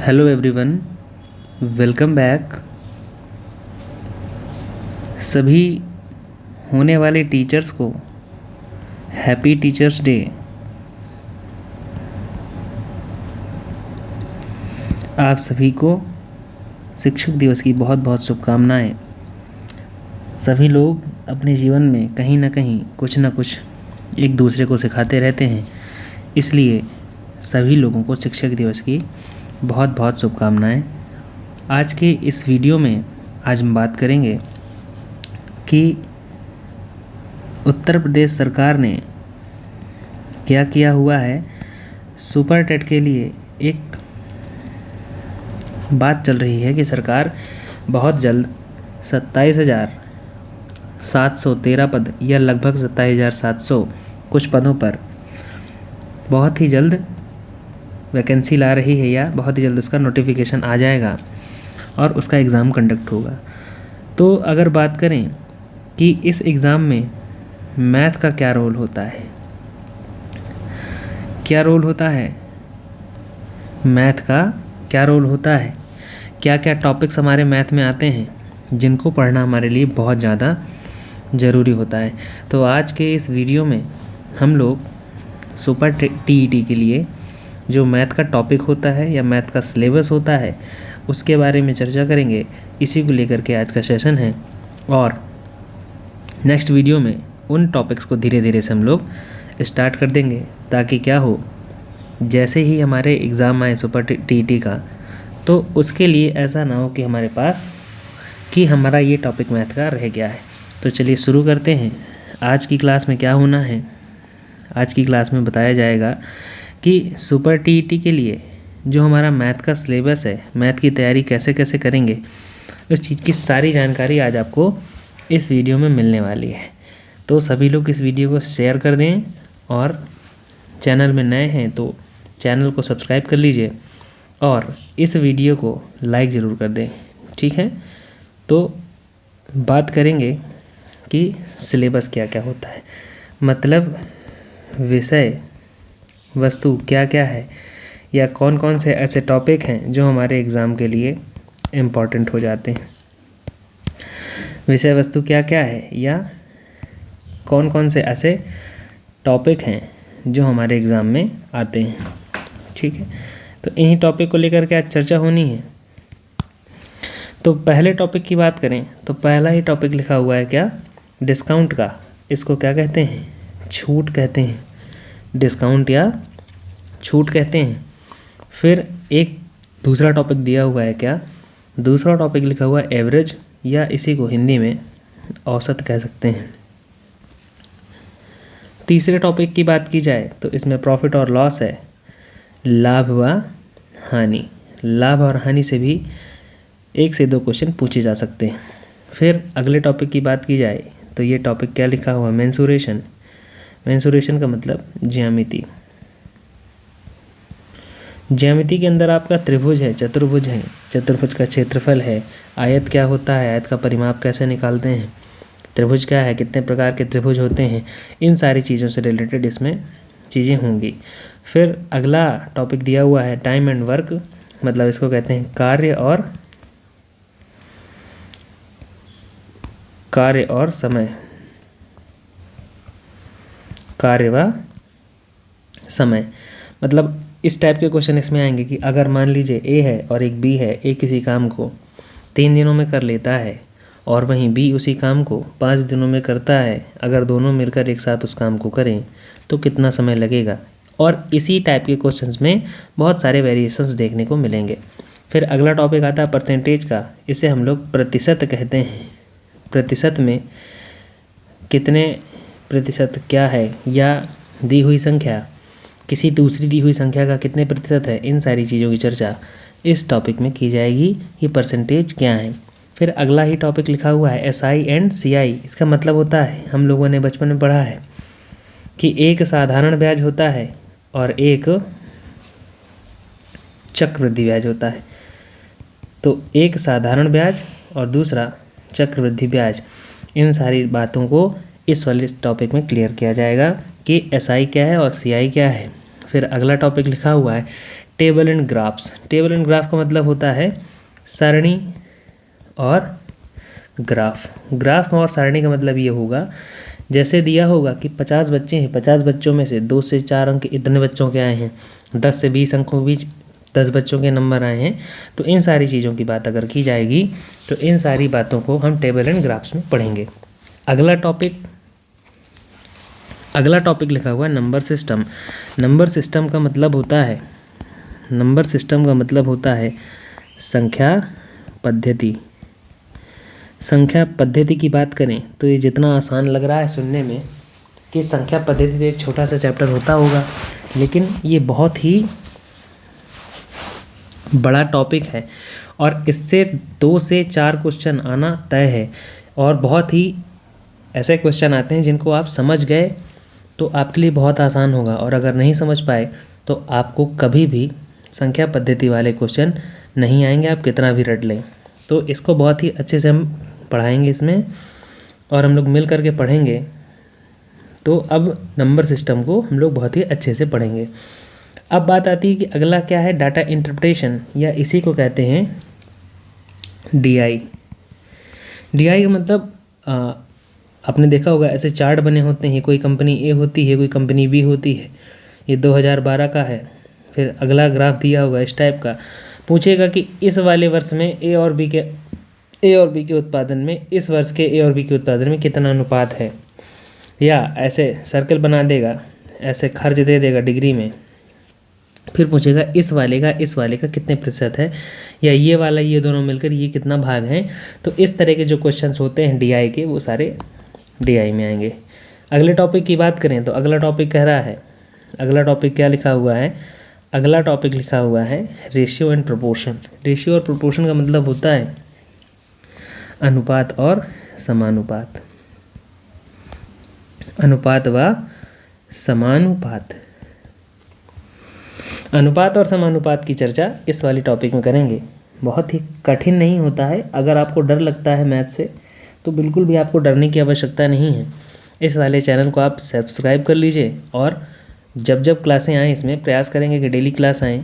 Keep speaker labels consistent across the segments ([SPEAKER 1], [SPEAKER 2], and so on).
[SPEAKER 1] Hello everyone, welcome back. सभी होने वाले टीचर्स को हैप्पी टीचर्स डे। आप सभी को शिक्षक दिवस की बहुत बहुत शुभकामनाएं। सभी लोग अपने जीवन में कहीं ना कहीं कुछ ना कुछ एक दूसरे को सिखाते रहते हैं, इसलिए सभी लोगों को शिक्षक दिवस की बहुत बहुत शुभकामनाएं। आज के इस वीडियो में आज हम बात करेंगे कि उत्तर प्रदेश सरकार ने क्या किया हुआ है। सुपर टेट के लिए एक बात चल रही है कि सरकार बहुत जल्द 27,713 पद या लगभग 27,700 कुछ पदों पर बहुत ही जल्द वैकेंसी ला रही है, या बहुत ही जल्द उसका नोटिफिकेशन आ जाएगा और उसका एग्ज़ाम कंडक्ट होगा। तो अगर बात करें कि इस एग्ज़ाम में मैथ का क्या रोल होता है, मैथ का क्या रोल होता है, क्या क्या टॉपिक्स हमारे मैथ में आते हैं जिनको पढ़ना हमारे लिए बहुत ज़्यादा ज़रूरी होता है। तो आज के इस वीडियो में हम लोग सुपर टीईटी के लिए जो मैथ का टॉपिक होता है या मैथ का सिलेबस होता है उसके बारे में चर्चा करेंगे। इसी को लेकर के आज का सेशन है, और नेक्स्ट वीडियो में उन टॉपिक्स को धीरे धीरे से हम लोग स्टार्ट कर देंगे, ताकि क्या हो, जैसे ही हमारे एग्ज़ाम आए सुपर टीईटी का, तो उसके लिए ऐसा ना हो कि हमारे पास कि हमारा ये टॉपिक मैथ का रह गया है। तो चलिए शुरू करते हैं। आज की क्लास में क्या होना है, आज की क्लास में बताया जाएगा कि सुपर टीईटी के लिए जो हमारा मैथ का सिलेबस है, मैथ की तैयारी कैसे कैसे करेंगे, उस चीज़ की सारी जानकारी आज आपको इस वीडियो में मिलने वाली है। तो सभी लोग इस वीडियो को शेयर कर दें, और चैनल में नए हैं तो चैनल को सब्सक्राइब कर लीजिए, और इस वीडियो को लाइक ज़रूर कर दें, ठीक है। तो बात करेंगे कि सिलेबस क्या क्या होता है, मतलब विषय वस्तु क्या क्या है, या कौन कौन से ऐसे टॉपिक हैं जो हमारे एग्ज़ाम के लिए इम्पॉर्टेंट हो जाते हैं। विषय वस्तु क्या क्या है, या कौन कौन से ऐसे टॉपिक हैं जो हमारे एग्ज़ाम में आते हैं, ठीक है। तो इन्हीं टॉपिक को लेकर के आज चर्चा होनी है। तो पहले टॉपिक की बात करें तो पहला ही टॉपिक लिखा हुआ है क्या, डिस्काउंट का। इसको क्या कहते हैं, छूट कहते हैं, डिस्काउंट या छूट कहते हैं। फिर एक दूसरा टॉपिक दिया हुआ है क्या, दूसरा टॉपिक लिखा हुआ है एवरेज, या इसी को हिंदी में औसत कह सकते हैं। तीसरे टॉपिक की बात की जाए तो इसमें प्रॉफिट और लॉस है, लाभ व हानि। लाभ और हानि से भी 1 से 2 क्वेश्चन पूछे जा सकते हैं। फिर अगले टॉपिक की बात की जाए तो ये टॉपिक क्या लिखा हुआ है, मेंसुरेशन। मेंसुरेशन का मतलब ज्यामिति। ज्यामिति के अंदर आपका त्रिभुज है, चतुर्भुज है, चतुर्भुज का क्षेत्रफल है, आयत क्या होता है, आयत का परिमाप कैसे निकालते हैं, त्रिभुज क्या है, कितने प्रकार के त्रिभुज होते हैं, इन सारी चीज़ों से रिलेटेड इसमें चीज़ें होंगी। फिर अगला टॉपिक दिया हुआ है टाइम एंड वर्क, मतलब इसको कहते हैं कार्य और समय, कार्य व समय। मतलब इस टाइप के क्वेश्चन इसमें आएंगे कि अगर मान लीजिए ए है और एक बी है, ए किसी काम को 3 दिनों में कर लेता है और वहीं बी उसी काम को 5 दिनों में करता है, अगर दोनों मिलकर एक साथ उस काम को करें तो कितना समय लगेगा। और इसी टाइप के क्वेश्चंस में बहुत सारे वेरिएशंस देखने को मिलेंगे। फिर अगला टॉपिक आता है परसेंटेज का। इसे हम लोग प्रतिशत कहते हैं। प्रतिशत में कितने प्रतिशत क्या है, या दी हुई संख्या किसी दूसरी दी हुई संख्या का कितने प्रतिशत है, इन सारी चीज़ों की चर्चा इस टॉपिक में की जाएगी कि परसेंटेज क्या है। फिर अगला ही टॉपिक लिखा हुआ है SI एंड CI। इसका मतलब होता है, हम लोगों ने बचपन में पढ़ा है कि एक साधारण ब्याज होता है और एक चक्रवृद्धि ब्याज होता है। तो एक साधारण ब्याज और दूसरा चक्रवृद्धि ब्याज, इन सारी बातों को इस वाले टॉपिक में क्लियर किया जाएगा कि SI क्या है और CI क्या है। फिर अगला टॉपिक लिखा हुआ है table and graphs. Table and graph का मतलब होता है सरणी और ग्राफ। ग्राफ और सारणी का मतलब ये होगा, जैसे दिया होगा कि 50 बच्चे हैं, 50 बच्चों में से 2 से 4 अंक इतने बच्चों के आए हैं, 10 से 20 अंकों के बीच 10 बच्चों के नंबर आए हैं। तो इन सारी चीज़ों की बात अगर की जाएगी तो इन सारी बातों को हम टेबल एंड ग्राफ्स में पढ़ेंगे। अगला टॉपिक लिखा हुआ है नंबर सिस्टम। नंबर सिस्टम का मतलब होता है संख्या पद्धति। संख्या पद्धति की बात करें तो ये जितना आसान लग रहा है सुनने में कि संख्या पद्धति तो एक छोटा सा चैप्टर होता होगा, लेकिन ये बहुत ही बड़ा टॉपिक है और इससे 2 से 4 क्वेश्चन आना तय है। और बहुत ही ऐसे क्वेश्चन आते हैं जिनको आप समझ गए तो आपके लिए बहुत आसान होगा, और अगर नहीं समझ पाए तो आपको कभी भी संख्या पद्धति वाले क्वेश्चन नहीं आएंगे, आप कितना भी रट लें। तो इसको बहुत ही अच्छे से हम पढ़ाएंगे इसमें, और हम लोग मिल करके पढ़ेंगे। तो अब नंबर सिस्टम को हम लोग बहुत ही अच्छे से पढ़ेंगे। अब बात आती है कि अगला क्या है, डाटा इंटरप्रिटेशन, या इसी को कहते हैं डीआई। डीआई का मतलब आपने देखा होगा ऐसे चार्ट बने होते हैं, कोई कंपनी ए होती है, कोई कंपनी बी होती है। ये 2012 का है, फिर अगला ग्राफ दिया होगा इस टाइप का, पूछेगा कि इस वाले वर्ष में ए और बी के उत्पादन में, इस वर्ष के ए और बी के उत्पादन में कितना अनुपात है। या ऐसे सर्कल बना देगा, ऐसे खर्च दे देगा डिग्री में, फिर पूछेगा इस वाले का कितने प्रतिशत है, या ये वाला ये दोनों मिलकर ये कितना भाग हैं। तो इस तरह के जो क्वेश्चंस होते हैं डीआई के, वो सारे डीआई में आएंगे। अगले टॉपिक की बात करें तो अगला टॉपिक कह रहा है, अगला टॉपिक क्या लिखा हुआ है, अगला टॉपिक लिखा हुआ है रेशियो एंड प्रोपोर्शन। रेशियो और प्रोपोर्शन का मतलब होता है अनुपात और समानुपात। अनुपात व समानुपात। अनुपात और समानुपात की चर्चा इस वाली टॉपिक में करेंगे। बहुत ही कठिन नहीं होता है, अगर आपको डर लगता है मैथ से तो बिल्कुल भी आपको डरने की आवश्यकता नहीं है। इस वाले चैनल को आप सब्सक्राइब कर लीजिए, और जब जब क्लासें आएँ इसमें प्रयास करेंगे कि डेली क्लास आएँ,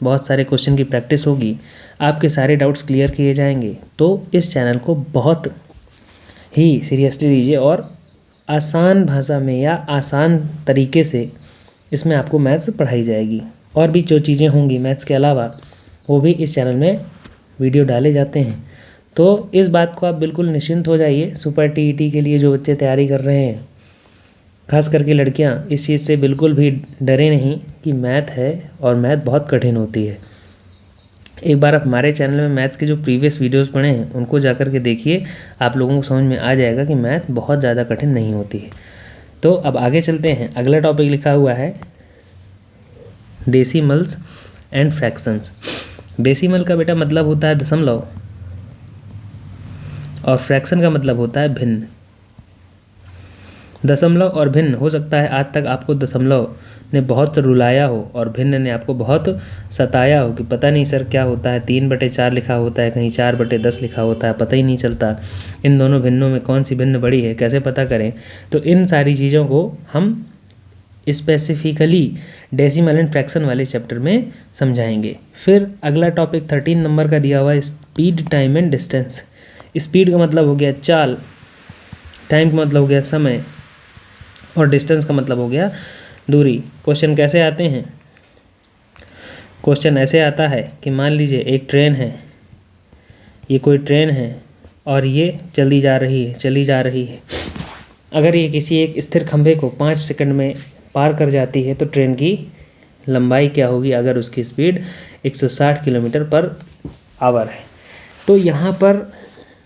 [SPEAKER 1] बहुत सारे क्वेश्चन की प्रैक्टिस होगी, आपके सारे डाउट्स क्लियर किए जाएंगे। तो इस चैनल को बहुत ही सीरियसली लीजिए और आसान भाषा में या आसान तरीके से इसमें आपको मैथ्स पढ़ाई जाएगी। और भी जो चीज़ें होंगी मैथ्स के अलावा वो भी इस चैनल में वीडियो डाले जाते हैं। तो इस बात को आप बिल्कुल निश्चिंत हो जाइए। सुपर टीईटी के लिए जो बच्चे तैयारी कर रहे हैं, खास करके लड़कियां, इस चीज़ से बिल्कुल भी डरे नहीं कि मैथ है और मैथ बहुत कठिन होती है। एक बार आप हमारे चैनल में मैथ्स के जो प्रीवियस वीडियोस पढ़े हैं उनको जाकर के देखिए, आप लोगों को समझ में आ जाएगा कि मैथ बहुत ज़्यादा कठिन नहीं होती है। तो अब आगे चलते हैं। अगला टॉपिक लिखा हुआ है डेसिमल्स एंड फ्रैक्शंस। डेसिमल का बेटा मतलब होता है दशमलव, और फ्रैक्शन का मतलब होता है भिन्न। दशमलव और भिन्न हो सकता है आज तक आपको दशमलव ने बहुत रुलाया हो और भिन्न ने आपको बहुत सताया हो कि पता नहीं सर क्या होता है, 3/4 लिखा होता है, कहीं 4/10 लिखा होता है, पता ही नहीं चलता इन दोनों भिन्नों में कौन सी भिन्न बड़ी है, कैसे पता करें। तो इन सारी चीज़ों को हम स्पेसिफिकली डेसिमल एंड फ्रैक्शन वाले चैप्टर में समझाएंगे। फिर अगला टॉपिक 13 नंबर का दिया हुआ है speed, time and distance. Speed का मतलब हो गया चाल, टाइम का मतलब हो गया समय, और डिस्टेंस का मतलब हो गया दूरी। क्वेश्चन कैसे आते हैं? क्वेश्चन ऐसे आता है कि मान लीजिए एक ट्रेन है, ये कोई ट्रेन है और ये चली जा रही है। अगर ये किसी एक स्थिर खंभे को 5 सेकंड में पार कर जाती है तो ट्रेन की लंबाई क्या होगी अगर उसकी स्पीड 160 किलोमीटर पर आवर है। तो यहाँ पर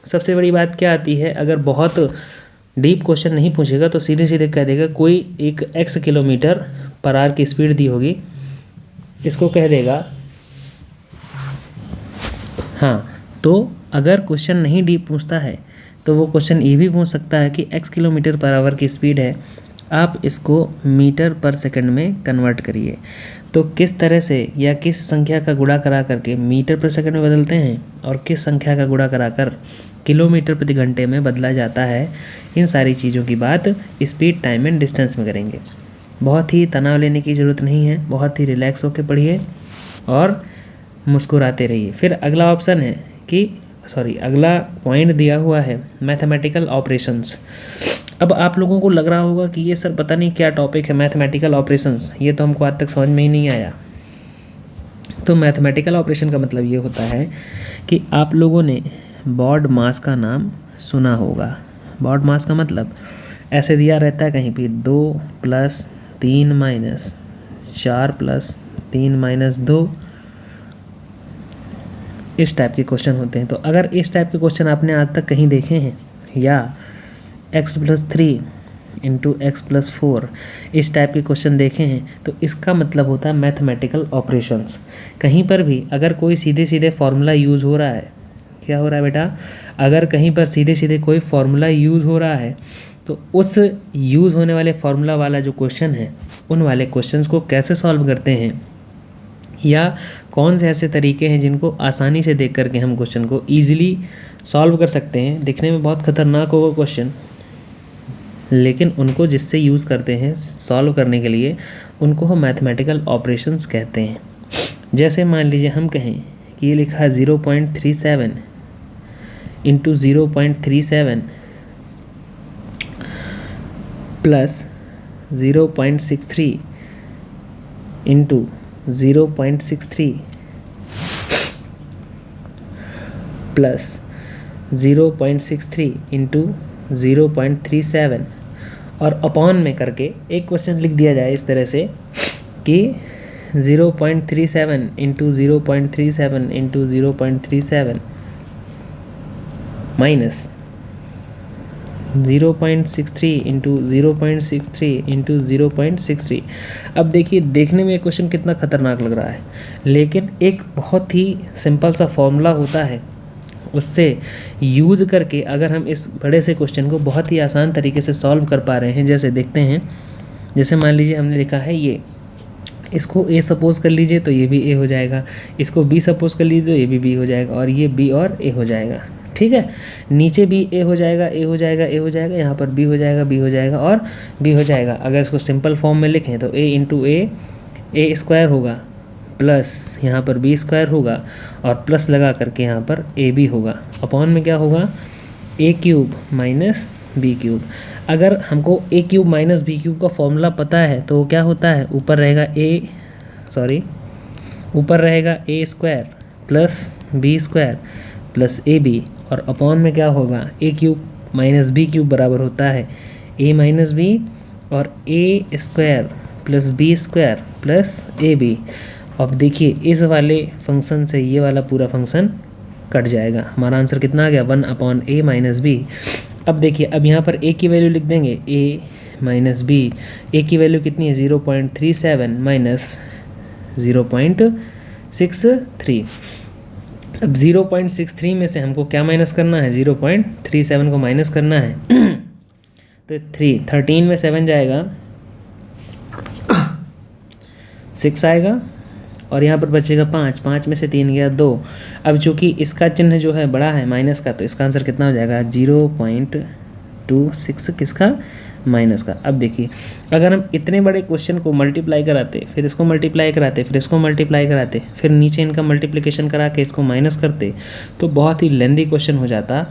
[SPEAKER 1] सबसे बड़ी बात क्या आती है, अगर बहुत डीप क्वेश्चन नहीं पूछेगा तो सीधे सीधे कह देगा कोई एक x किलोमीटर पर आवर की स्पीड दी होगी, इसको कह देगा। हाँ, तो अगर क्वेश्चन नहीं डीप पूछता है तो वो क्वेश्चन ये भी पूछ सकता है कि x किलोमीटर पर आवर की स्पीड है, आप इसको मीटर पर सेकंड में कन्वर्ट करिए। तो किस तरह से या किस संख्या का गुणा करा करके मीटर पर सेकंड में बदलते हैं और किस संख्या का गुणा कराकर किलोमीटर प्रति घंटे में बदला जाता है, इन सारी चीज़ों की बात स्पीड, टाइम एंड डिस्टेंस में करेंगे। बहुत ही तनाव लेने की ज़रूरत नहीं है, बहुत ही रिलैक्स होकर पढ़िए और मुस्कुराते रहिए। फिर अगला ऑप्शन है कि अगला पॉइंट दिया हुआ है मैथमेटिकल ऑपरेशंस। अब आप लोगों को लग रहा होगा कि ये सर पता नहीं क्या टॉपिक है मैथमेटिकल ऑपरेशंस, ये तो हमको आज तक समझ में ही नहीं आया। तो मैथमेटिकल ऑपरेशन का मतलब ये होता है कि आप लोगों ने बॉड मास का नाम सुना होगा। बॉड मास का मतलब ऐसे दिया रहता है कहीं भी 2 + 3 - 4 + 3 - 2, इस टाइप के क्वेश्चन होते हैं। तो अगर इस टाइप के क्वेश्चन आपने आज तक कहीं देखे हैं, या x + 3 × x + 4 इस टाइप के क्वेश्चन देखे हैं, तो इसका मतलब होता है मैथमेटिकल ऑपरेशंस। कहीं पर भी अगर कोई सीधे सीधे फार्मूला यूज़ हो रहा है, क्या हो रहा है बेटा, अगर कहीं पर सीधे सीधे कोई फार्मूला यूज़ हो रहा है, तो उस यूज़ होने वाले फार्मूला वाला जो क्वेश्चन है, उन वाले क्वेश्चंस को कैसे सॉल्व करते हैं, या कौन से ऐसे तरीके हैं जिनको आसानी से देख करके हम क्वेश्चन को ईजिली सॉल्व कर सकते हैं। दिखने में बहुत ख़तरनाक होगा क्वेश्चन, लेकिन उनको जिससे यूज़ करते हैं सॉल्व करने के लिए, उनको हम मैथमेटिकल ऑपरेशंस कहते हैं। जैसे मान लीजिए हम कहें कि ये लिखा है 0.37 × 0.37 + 0.63 × 0.63 + 0.63 × 0.37 और अपॉन में करके एक क्वेश्चन लिख दिया जाए इस तरह से कि 0.37 × 0.37 × 0.37 माइनस 0.63 × 0.63 × 0.63। अब देखिए, देखने में ये क्वेश्चन कितना ख़तरनाक लग रहा है, लेकिन एक बहुत ही सिंपल सा फॉर्मूला होता है, उससे यूज़ करके अगर हम इस बड़े से क्वेश्चन को बहुत ही आसान तरीके से सॉल्व कर पा रहे हैं। जैसे देखते हैं, जैसे मान लीजिए हमने लिखा है ये, इसको a सपोज़ कर लीजिए तो ये भी a हो जाएगा, इसको b सपोज़ कर लीजिए तो ये भी b हो जाएगा, और ये b और a हो जाएगा। ठीक है, नीचे भी a हो जाएगा, a हो जाएगा, a हो जाएगा, यहाँ पर b हो जाएगा, b हो जाएगा और b हो जाएगा। अगर इसको सिंपल फॉर्म में लिखें तो a × a स्क्वायर होगा, प्लस यहाँ पर b² होगा, और प्लस लगा करके यहाँ पर ab होगा, अपॉन में क्या होगा a³ - b³। अगर हमको a³ - b³ का फॉर्मूला पता है तो क्या होता है, ऊपर रहेगा ऊपर रहेगा a² + b² + ab, और अपॉन में क्या होगा a³ - b³ बराबर होता है a - b और a² + b² + ab। अब देखिए, इस वाले फंक्शन से ये वाला पूरा फंक्शन कट जाएगा। हमारा आंसर कितना आ गया, 1/a - b। अब देखिए, अब यहाँ पर a की वैल्यू लिख देंगे, a - b। a की वैल्यू कितनी है, 0.37 - 0.63। अब 0.63 में से हमको क्या माइनस करना है, 0.37 को माइनस करना है। तो 13 में 7 जाएगा, 6 आएगा, और यहाँ पर बचेगा 5 में से 3 गया 2। अब चूँकि इसका चिन्ह जो है बड़ा है माइनस का, तो इसका आंसर कितना हो जाएगा, 0.26 किसका, माइनस का। अब देखिए, अगर हम इतने बड़े क्वेश्चन को मल्टीप्लाई कराते, फिर इसको मल्टीप्लाई कराते, फिर इसको मल्टीप्लाई कराते, फिर नीचे इनका मल्टीप्लिकेशन करा के इसको माइनस करते, तो बहुत ही लेंदी क्वेश्चन हो जाता।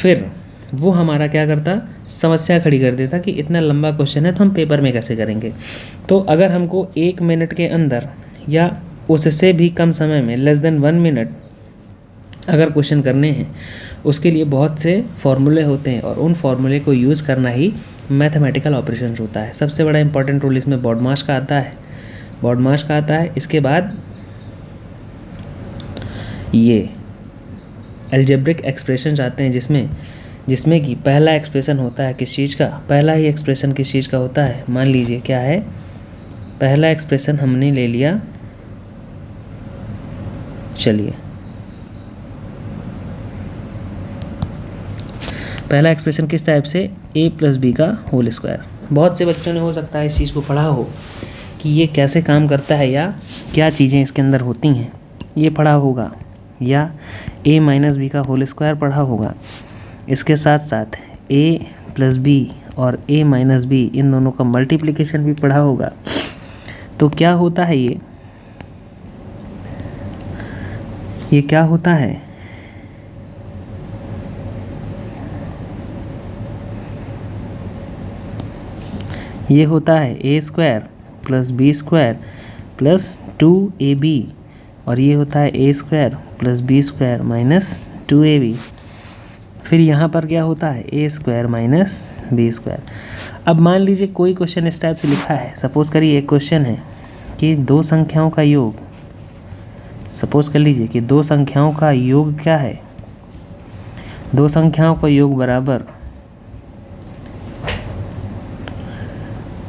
[SPEAKER 1] फिर वो हमारा क्या करता, समस्या खड़ी कर देता कि इतना लंबा क्वेश्चन है तो हम पेपर में कैसे करेंगे। तो अगर हमको 1 मिनट के अंदर या उससे भी कम समय में, लेस देन 1 मिनट अगर क्वेश्चन करने हैं, उसके लिए बहुत से फॉर्मूले होते हैं, और उन फॉर्मूले को यूज़ करना ही मैथमेटिकल ऑपरेशन होता है। सबसे बड़ा इंपॉर्टेंट रोल इसमें बॉड मास का आता है। इसके बाद ये अलजेब्रिक एक्सप्रेशन आते हैं, जिसमें कि पहला एक्सप्रेशन होता है किस चीज़ का, पहला ही एक्सप्रेशन किस चीज़ का होता है, मान लीजिए क्या है, पहला एक्सप्रेशन हमने ले लिया, चलिए पहला एक्सप्रेशन किस टाइप से, a + b का होल स्क्वायर। बहुत से बच्चों ने हो सकता है इस चीज़ को पढ़ा हो कि ये कैसे काम करता है या क्या चीज़ें इसके अंदर होती हैं, ये पढ़ा होगा, या a - b का होल स्क्वायर पढ़ा होगा। इसके साथ साथ a + b और a - b इन दोनों का मल्टीप्लिकेशन भी पढ़ा होगा। तो क्या होता है ये, ये क्या होता है? ये होता है a square plus b square plus 2ab, और ये होता है a square plus b square minus 2ab। फिर यहाँ पर क्या होता है? A square minus b square. अब मान लीजिए कोई क्वेश्चन इस टाइप से लिखा है, सपोज़ करिए एक क्वेश्चन है कि दो संख्याओं का योग, सपोज़ कर लीजिए कि दो संख्याओं का योग क्या है? दो संख्याओं का योग बराबर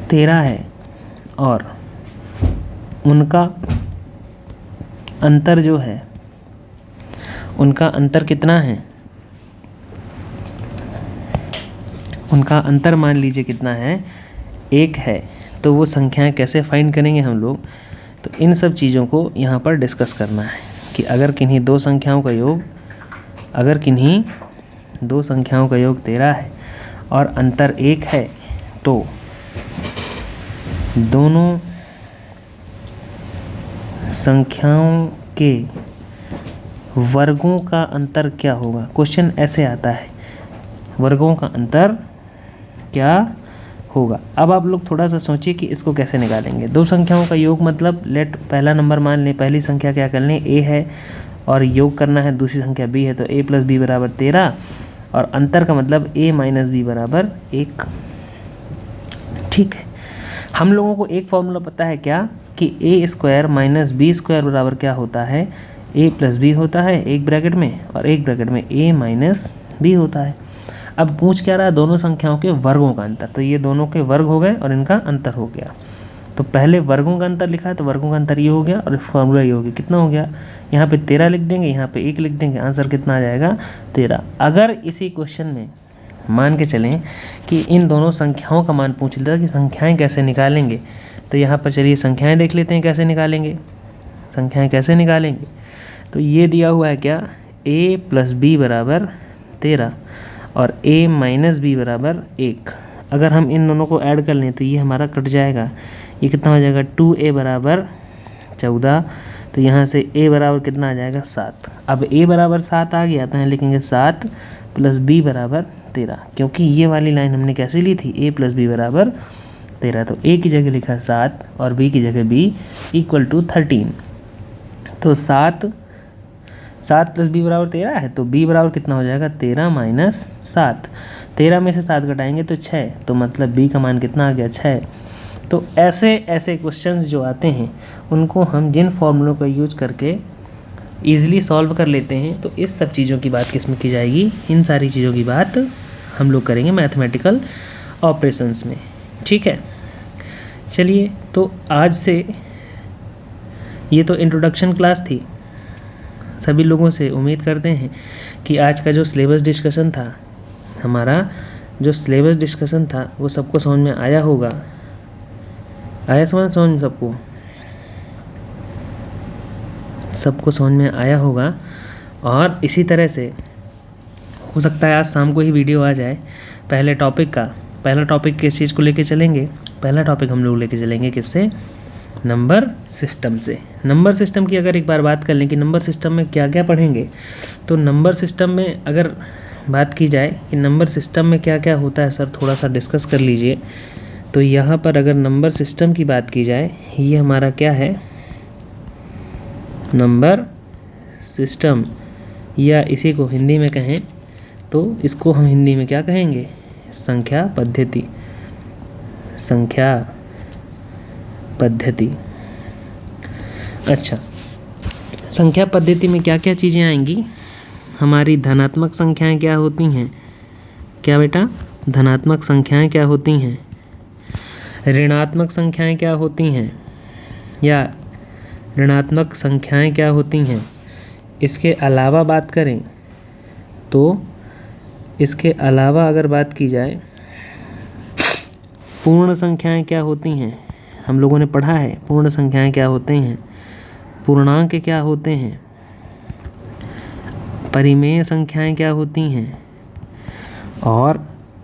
[SPEAKER 1] 13 है और उनका अंतर जो है, उनका अंतर कितना है? उनका अंतर मान लीजिए कितना है? 1 है। तो वो संख्याएं कैसे फाइंड करेंगे हम लोग? तो इन सब चीज़ों को यहाँ पर डिस्कस करना है कि अगर किन्हीं दो संख्याओं का योग, अगर किन्हीं दो संख्याओं का योग 13 है और अंतर 1 है, तो दोनों संख्याओं के वर्गों का अंतर क्या होगा? क्वेश्चन ऐसे आता है, वर्गों का अंतर क्या होगा? अब आप लोग थोड़ा सा सोचिए कि इसको कैसे निकालेंगे। दो संख्याओं का योग मतलब लेट पहला नंबर मान लें, पहली संख्या क्या कर लें? ए है और योग करना है, दूसरी संख्या बी है, तो ए प्लस बी बराबर 13 और अंतर का मतलब ए माइनस बी बराबर 1। ठीक है, हम लोगों को एक फॉर्मूला पता है क्या कि ए स्क्वायर माइनस बी स्क्वायर बराबर क्या होता है? ए प्लस बी होता है एक ब्रैकेट में और एक ब्रैकेट में ए माइनस बी होता है। अब पूछ क्या रहा है? दोनों संख्याओं के वर्गों का अंतर। तो ये दोनों के वर्ग हो गए और इनका अंतर हो गया। तो पहले वर्गों का अंतर लिखा है तो वर्गों का अंतर ये हो गया और फॉर्मूला ये हो गया। कितना हो गया? यहाँ पे 13 लिख देंगे, यहाँ पे 1 लिख देंगे, आंसर कितना आ जाएगा? 13। अगर इसी क्वेश्चन में मान के चलें कि इन दोनों संख्याओं का मान पूछ लेता कि संख्याएँ कैसे निकालेंगे, तो यहाँ पर चलिए संख्याएँ देख लेते हैं कैसे निकालेंगे। संख्याएँ कैसे निकालेंगे? तो ये दिया हुआ है क्या? a प्लस बी बराबर 13 और a माइनस बी बराबर 1। अगर हम इन दोनों को ऐड कर लें तो ये हमारा कट जाएगा। ये कितना हो जाएगा? 2a बराबर 14। तो यहाँ से a बराबर कितना आ जाएगा? 7। अब a बराबर 7 आ गया तो यहाँ लिखेंगे 7 प्लस b बराबर 13, क्योंकि ये वाली लाइन हमने कैसे ली थी? a प्लस बी बराबर 13। तो a की जगह लिखा 7 और b की जगह b इक्वल टू 13। तो 7 प्लस बी बराबर 13 है, तो b बराबर कितना हो जाएगा? 13 माइनस 7। 13 में से 7 घटाएंगे तो 6, तो मतलब b का मान कितना आ गया? 6। तो ऐसे ऐसे क्वेश्चंस जो आते हैं उनको हम जिन फॉर्मूलों का यूज करके ईजिली सॉल्व कर लेते हैं, तो इस सब चीज़ों की बात किस में की जाएगी? इन सारी चीज़ों की बात हम लोग करेंगे मैथमेटिकल ऑपरेशंस में। ठीक है, चलिए तो आज से ये तो इंट्रोडक्शन क्लास थी। सभी लोगों से उम्मीद करते हैं कि आज का जो सिलेबस डिस्कशन था, हमारा जो सिलेबस डिस्कशन था वो सबको समझ में आया होगा। आया समझ में? सबको समझ में आया होगा। और इसी तरह से हो सकता है आज शाम को ही वीडियो आ जाए पहले टॉपिक का। पहला टॉपिक किस चीज़ को लेके चलेंगे? पहला टॉपिक हम लोग लेके चलेंगे किससे? नंबर सिस्टम से। नंबर सिस्टम की अगर एक बार बात कर लें कि नंबर सिस्टम में क्या क्या पढ़ेंगे, तो नंबर सिस्टम में अगर बात की जाए कि नंबर सिस्टम में क्या क्या होता है, सर थोड़ा सा डिस्कस कर लीजिए। तो यहाँ पर अगर नंबर सिस्टम की बात की जाए, ये हमारा क्या है? नंबर सिस्टम, या इसी को हिंदी में कहें तो इसको हम हिंदी में क्या कहेंगे? संख्या पद्धति। संख्या पद्धति। अच्छा, संख्या पद्धति में क्या क्या चीज़ें आएंगी? हमारी धनात्मक संख्याएं क्या होती हैं? क्या बेटा? धनात्मक संख्याएं क्या होती हैं? ऋणात्मक संख्याएं क्या होती हैं? या ऋणात्मक संख्याएं क्या होती हैं? इसके अलावा बात करें तो इसके अलावा अगर बात की जाए, पूर्ण संख्याएं क्या होती हैं? हम लोगों ने पढ़ा है पूर्ण संख्याएं क्या होते हैं, पूर्णांक क्या होते हैं, परिमेय संख्याएं क्या होती हैं और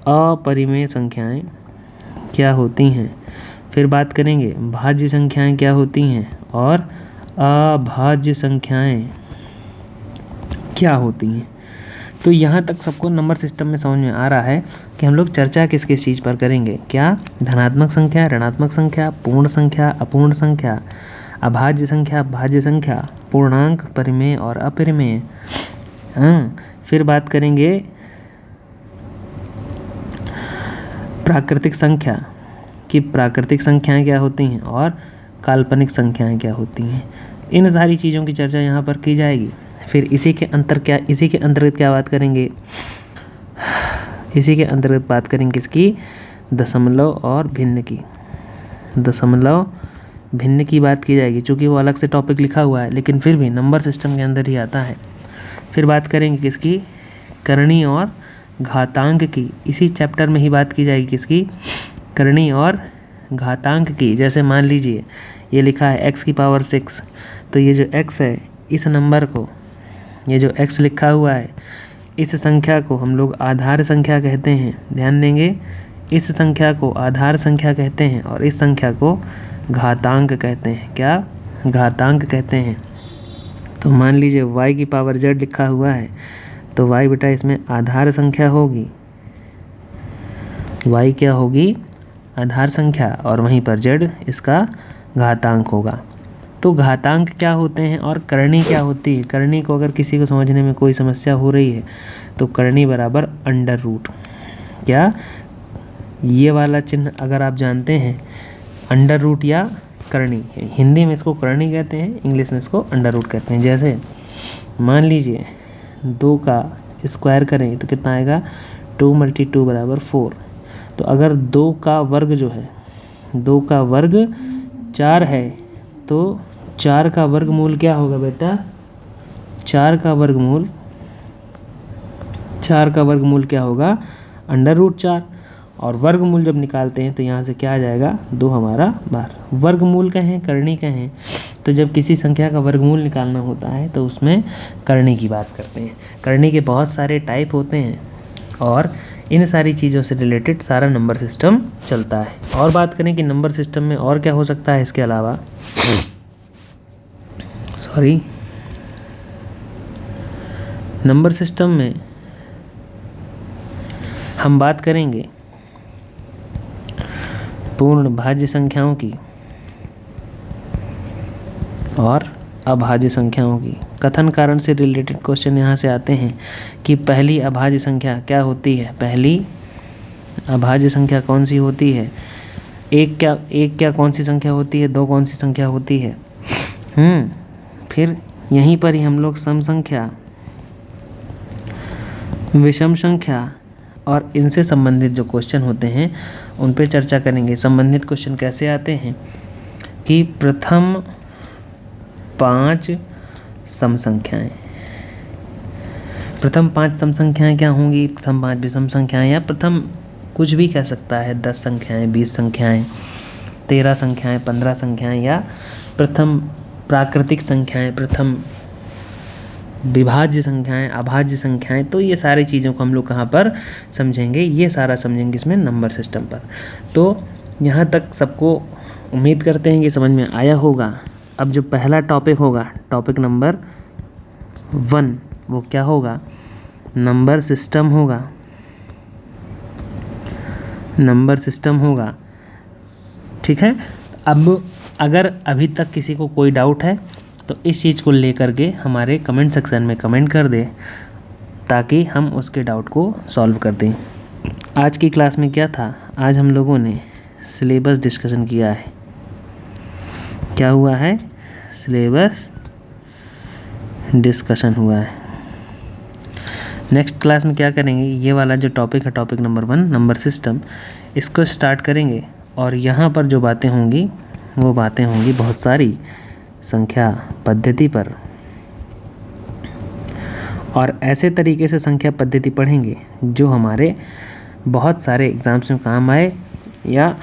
[SPEAKER 1] अपरिमेय संख्याएं क्या होती हैं। फिर बात करेंगे भाज्य संख्याएं क्या होती हैं और अभाज्य संख्याएं क्या होती हैं। तो यहाँ तक सबको नंबर सिस्टम में समझ में आ रहा है कि हम लोग चर्चा किस किस चीज़ पर करेंगे। क्या? धनात्मक संख्या, ऋणात्मक संख्या, पूर्ण संख्या, अपूर्ण संख्या, अभाज्य संख्या, भाज्य संख्या, पूर्णांक, परिमेय और अपरिमेय। हाँ, फिर बात करेंगे प्राकृतिक संख्या कि प्राकृतिक संख्याएं क्या होती हैं और काल्पनिक संख्याएं क्या होती हैं। इन सारी चीज़ों की चर्चा यहाँ पर की जाएगी। फिर इसी के अंतर्गत क्या बात करेंगे? इसी के अंतर्गत बात करेंगे किसकी? दशमलव और भिन्न की। दशमलव भिन्न की बात की जाएगी, चूँकि वो अलग से टॉपिक लिखा हुआ है लेकिन फिर भी नंबर सिस्टम के अंदर ही आता है। फिर बात करेंगे किसकी? करणी और घातांक की। इसी चैप्टर में ही बात की जाएगी किसकी? करणी और घातांक की। जैसे मान लीजिए ये लिखा है x⁶, तो ये जो x है, इस नंबर को, ये जो x लिखा हुआ है, इस संख्या को हम लोग आधार संख्या कहते हैं। ध्यान देंगे, इस संख्या को आधार संख्या कहते हैं और इस संख्या को घातांक कहते हैं। क्या? घातांक कहते हैं। तो मान लीजिए y⁻z लिखा हुआ है, तो y बेटा इसमें आधार संख्या होगी। y क्या होगी? आधार संख्या, और वहीं पर z इसका घातांक होगा। तो घातांक क्या होते हैं और करणी क्या होती है? करणी को अगर किसी को समझने में कोई समस्या हो रही है तो करणी बराबर √। क्या? ये वाला चिन्ह अगर आप जानते हैं, √ या करणी, हिंदी में इसको करणी कहते हैं, इंग्लिश में इसको √ कहते हैं। जैसे मान लीजिए 2 का स्क्वायर करें तो कितना आएगा? 2 × 2 = 4। तो अगर 2 का वर्ग जो है, 2 का वर्ग 4 है, तो 4 का वर्गमूल क्या होगा बेटा? 4 का वर्गमूल क्या होगा? √4। और वर्गमूल जब निकालते हैं तो यहाँ से क्या आ जाएगा? 2 हमारा बाहर। वर्गमूल कहें, करणी कहें, तो जब किसी संख्या का वर्गमूल निकालना होता है तो उसमें करणी की बात करते हैं। करणी के बहुत सारे टाइप होते हैं और इन सारी चीज़ों से रिलेटेड सारा नंबर सिस्टम चलता है। और बात करें कि नंबर सिस्टम में और क्या हो सकता है इसके अलावा, नंबर सिस्टम में हम बात करेंगे पूर्ण भाज्य संख्याओं की और अभाज्य संख्याओं की। कथन कारण से रिलेटेड क्वेश्चन यहाँ से आते हैं कि पहली अभाज्य संख्या क्या होती है? पहली अभाज्य संख्या कौन सी होती है? एक क्या कौन सी संख्या होती है? 2 कौन सी संख्या होती है? फिर यहीं पर ही हम लोग सम संख्या, विषम संख्या और इनसे संबंधित जो क्वेश्चन होते हैं उन पर चर्चा करेंगे। संबंधित क्वेश्चन कैसे आते हैं कि प्रथम 5 सम संख्याएं, प्रथम 5 सम संख्याएं क्या होंगी? प्रथम 5 विषम संख्याएं, या प्रथम कुछ भी कह सकता है, 10 संख्याएं, 20 संख्याएं, 13 संख्याएं, 15 संख्याएं, या प्रथम प्राकृतिक संख्याएं, प्रथम विभाज्य संख्याएं, अभाज्य संख्याएं। तो ये सारी चीज़ों को हम लोग कहाँ पर समझेंगे? ये सारा समझेंगे इसमें नंबर सिस्टम पर। तो यहाँ तक सबको उम्मीद करते हैं कि समझ में आया होगा। अब जो पहला टॉपिक होगा, टॉपिक नंबर 1, वो क्या होगा? नंबर सिस्टम होगा। नंबर सिस्टम होगा, ठीक है। अब अगर अभी तक किसी को कोई डाउट है तो इस चीज़ को लेकर के हमारे कमेंट सेक्शन में कमेंट कर दे, ताकि हम उसके डाउट को सॉल्व कर दें। आज की क्लास में क्या था? आज हम लोगों ने सिलेबस डिस्कशन किया है। क्या हुआ है? सिलेबस डिस्कशन हुआ है। नेक्स्ट क्लास में क्या करेंगे? ये वाला जो टॉपिक है, टॉपिक नंबर 1 नंबर सिस्टम, इसको स्टार्ट करेंगे और यहाँ पर जो बातें होंगी वो बातें होंगी बहुत सारी संख्या पद्धति पर, और ऐसे तरीके से संख्या पद्धति पढ़ेंगे जो हमारे बहुत सारे एग्ज़ाम्स में काम आए, या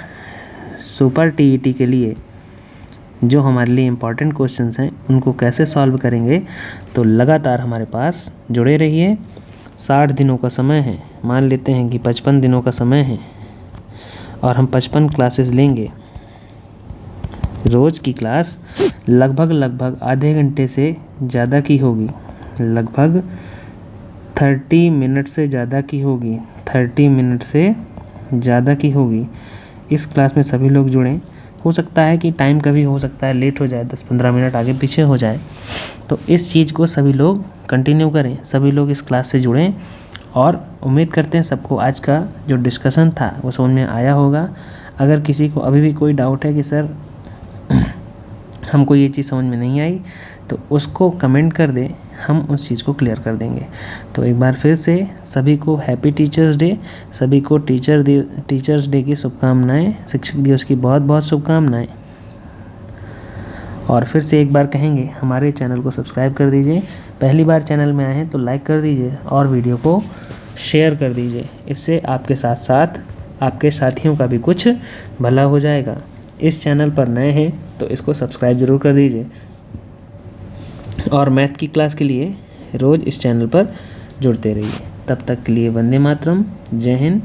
[SPEAKER 1] सुपर टीईटी के लिए जो हमारे लिए इम्पॉर्टेंट क्वेश्चंस हैं उनको कैसे सॉल्व करेंगे। तो लगातार हमारे पास जुड़े रहिए। 60 दिनों का समय है, मान लेते हैं कि 55 दिनों का समय है, और हम 55 क्लासेस लेंगे। रोज़ की क्लास लगभग आधे घंटे से ज़्यादा की होगी, लगभग 30 मिनट से ज़्यादा की होगी, 30 मिनट से ज़्यादा की होगी। इस क्लास में सभी लोग जुड़ें। हो सकता है कि टाइम कभी हो सकता है लेट हो जाए, 10-15 मिनट आगे पीछे हो जाए, तो इस चीज़ को सभी लोग कंटिन्यू करें, सभी लोग इस क्लास से जुड़ें। और उम्मीद करते हैं सबको आज का जो डिस्कशन था वो समझ में आया होगा। अगर किसी को अभी भी कोई डाउट है कि सर हमको ये चीज़ समझ में नहीं आई, तो उसको कमेंट कर दें, हम उस चीज़ को क्लियर कर देंगे। तो एक बार फिर से सभी को हैप्पी टीचर्स डे, सभी को टीचर्स डे की शुभकामनाएं, शिक्षक दिवस की बहुत बहुत शुभकामनाएं। और फिर से एक बार कहेंगे, हमारे चैनल को सब्सक्राइब कर दीजिए। पहली बार चैनल में आए हैं तो लाइक कर दीजिए और वीडियो को शेयर कर दीजिए। इससे आपके साथ साथ आपके साथियों का भी कुछ भला हो जाएगा। इस चैनल पर नए हैं तो इसको सब्सक्राइब ज़रूर कर दीजिए। और मैथ की क्लास के लिए रोज़ इस चैनल पर जुड़ते रहिए। तब तक के लिए वंदे मातरम, जय हिंद,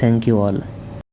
[SPEAKER 1] थैंक यू ऑल।